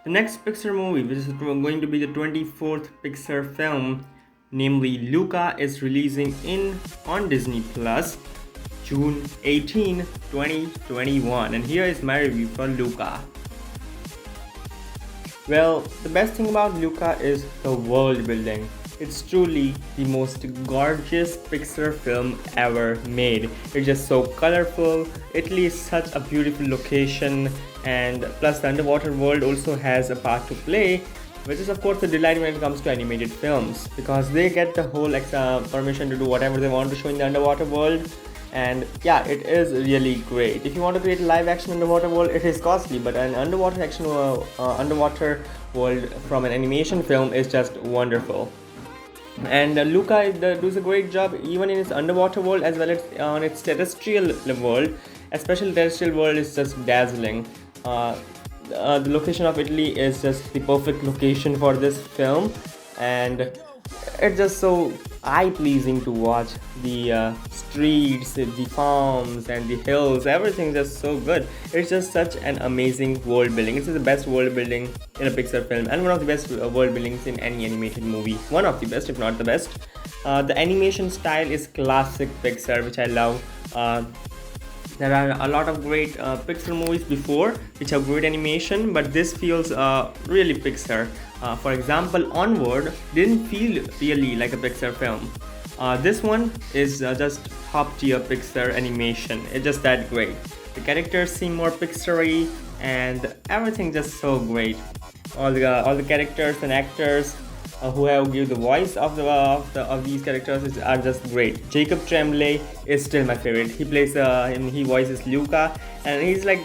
The next Pixar movie, which is going to be the 24th Pixar film, namely Luca, is releasing in on Disney Plus June 18, 2021. And here is my review for Luca. Well, the best thing about Luca is the world building. It's truly the most gorgeous Pixar film ever made. It's just so colorful. Italy is such a beautiful location, and plus the underwater world also has a part to play, which is of course the delight when it comes to animated films because they get the whole permission to do whatever they want to show in the underwater world. And yeah, it is really great. If you want to create a live action underwater world, it is costly, but an underwater world from an animation film is just wonderful. And Luca does a great job even in its underwater world as well as on its terrestrial world. Especially terrestrial world is just dazzling. The location of Italy is just the perfect location for this film, and it's just so eye-pleasing to watch. The streets, the farms, and the hills, everything just so good. It's just such an amazing world building. It's the best world building in a Pixar film, and one of the best world buildings in any animated movie. One of the best, if not the best. The animation style is classic Pixar, which I love. There are a lot of great Pixar movies before which have great animation, but this feels really Pixar. For example, Onward didn't feel really like a Pixar film. This one is just top tier Pixar animation. It's just that great. The characters seem more Pixar-y and everything just so great. All the characters and actors who have give the voice of these characters are just great. Jacob Tremblay is still my favorite. He plays he voices Luca, and he's like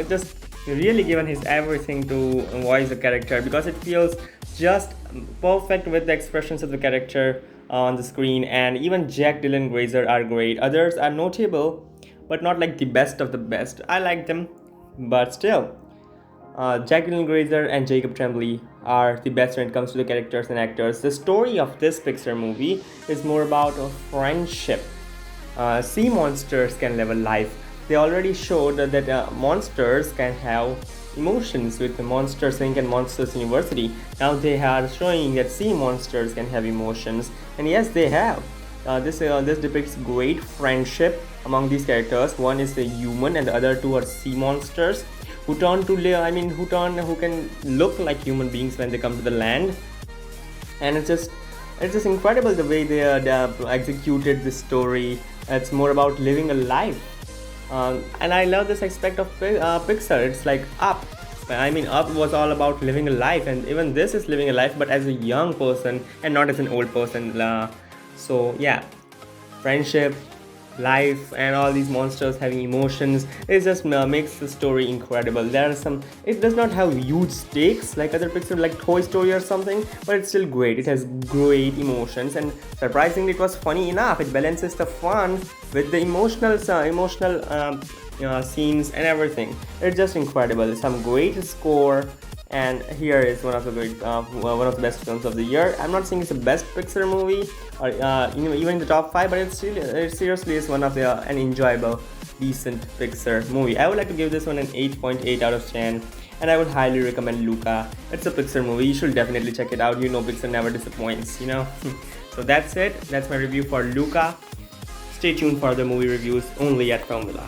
just really given his everything to voice the character because it feels just perfect with the expressions of the character on the screen. And even Jack Dylan Grazer are great. Others are notable, but not like the best of the best. I like them, but still. Jacqueline Grazer and Jacob Tremblay are the best when it comes to the characters and actors. The story of this Pixar movie is more about a friendship. Sea monsters can live a life. They already showed that monsters can have emotions with the Monsters Inc. and Monsters University. Now they are showing that sea monsters can have emotions, and yes, they have. This depicts great friendship among these characters. One is a human, and the other two are sea monsters who turn to live. Who can look like human beings when they come to the land, and it's just incredible the way they executed this story. It's more about living a life, and I love this aspect of Pixar. It's like Up. Up was all about living a life, and even this is living a life, but as a young person and not as an old person. So yeah, friendship, life, and all these monsters having emotions, it just makes the story incredible. There are some, it does not have huge stakes like other Pixar like Toy Story or something, but it's still great. It has great emotions, and surprisingly it was funny enough. It balances the fun with the emotional scenes and everything. It's just incredible. Some great score, and here is one of one of the best films of the year. I'm not saying it's the best Pixar movie or even in the top 5, but it seriously is one of an enjoyable, decent Pixar movie. I would like to give this one an 8.8 out of 10, and I would highly recommend Luca. It's a Pixar movie. You should definitely check it out. Pixar never disappoints. So that's it. That's my review for Luca. Stay tuned for the movie reviews only at Film Villa.